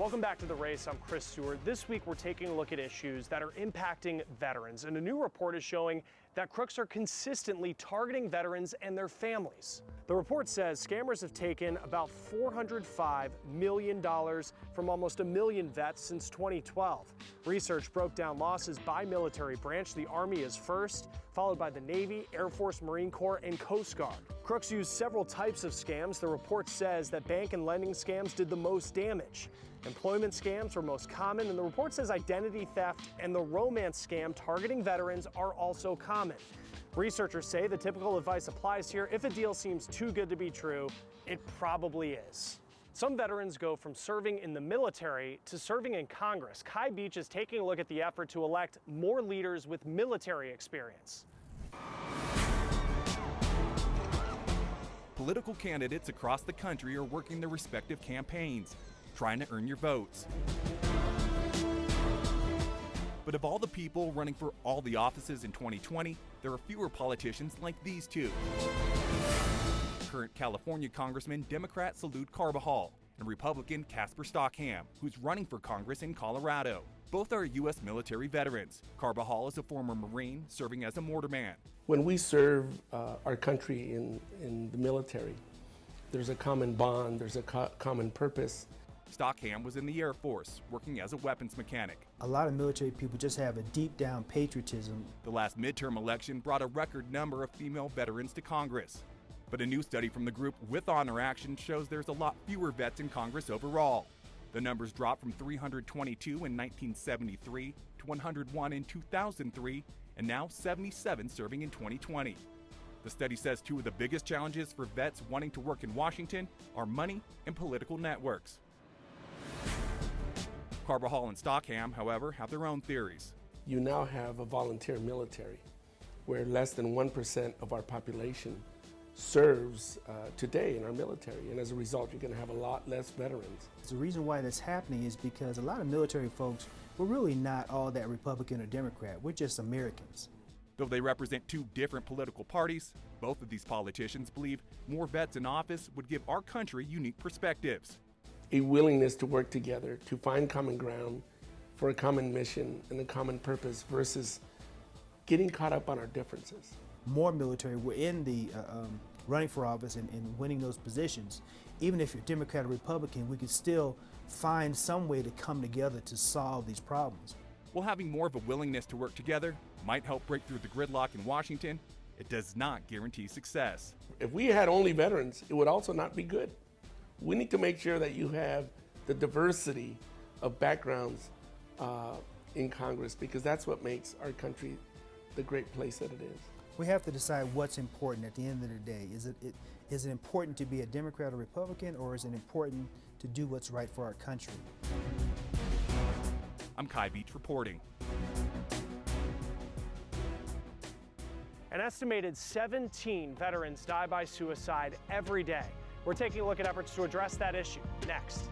Welcome back to The Race. I'm Chris Stewart. This week we're taking a look at issues that are impacting veterans, and a new report is showing that crooks are consistently targeting veterans and their families. The report says scammers have taken about $405 million from almost 1 million vets since 2012. Research broke down losses by military branch. The Army is first, followed by the Navy, Air Force, Marine Corps, and Coast Guard. Crooks use several types of scams. The report says that bank and lending scams did the most damage. Employment scams were most common, and the report says identity theft and the romance scam targeting veterans are also common. Researchers say the typical advice applies here. If a deal seems too good to be true, it probably is. Some veterans go from serving in the military to serving in Congress. Beech is taking a look at the effort to elect more leaders with military experience. Political candidates across the country are working their respective campaigns, trying to earn your votes. But of all the people running for all the offices in 2020, there are fewer politicians like these two. Current California Congressman Democrat Salud Carbajal and Republican Casper Stockham, who's running for Congress in Colorado. Both are U.S. military veterans. Carbajal is a former Marine serving as a mortarman. When we serve our country in the military, there's a common bond, there's a common purpose. Stockham was in the Air Force, working as a weapons mechanic. A lot of military people just have a deep down patriotism. The last midterm election brought a record number of female veterans to Congress. But a new study from the group With Honor Action shows there's a lot fewer vets in Congress overall. The numbers dropped from 322 in 1973 to 101 in 2003, and now 77 serving in 2020. The study says two of the biggest challenges for vets wanting to work in Washington are money and political networks. Carbajal and Stockham, however, have their own theories. You now have a volunteer military where less than 1% of our population serves today in our military, and as a result you're going to have a lot less veterans. The reason why that's happening is because a lot of military folks were really not all that Republican or Democrat. We're just Americans. Though they represent two different political parties, both of these politicians believe more vets in office would give our country unique perspectives. A willingness to work together, to find common ground for a common mission and a common purpose versus getting caught up on our differences. More military were in the running for office and winning those positions. Even if you're Democrat or Republican, we could still find some way to come together to solve these problems. While having more of a willingness to work together might help break through the gridlock in Washington, it does not guarantee success. If we had only veterans, it would also not be good. We need to make sure that you have the diversity of backgrounds in Congress, because that's what makes our country the great place that it is. We have to decide what's important at the end of the day. Is it important to be a Democrat or Republican, or is it important to do what's right for our country? I'm Beech reporting. An estimated 17 veterans die by suicide every day. We're taking a look at efforts to address that issue next.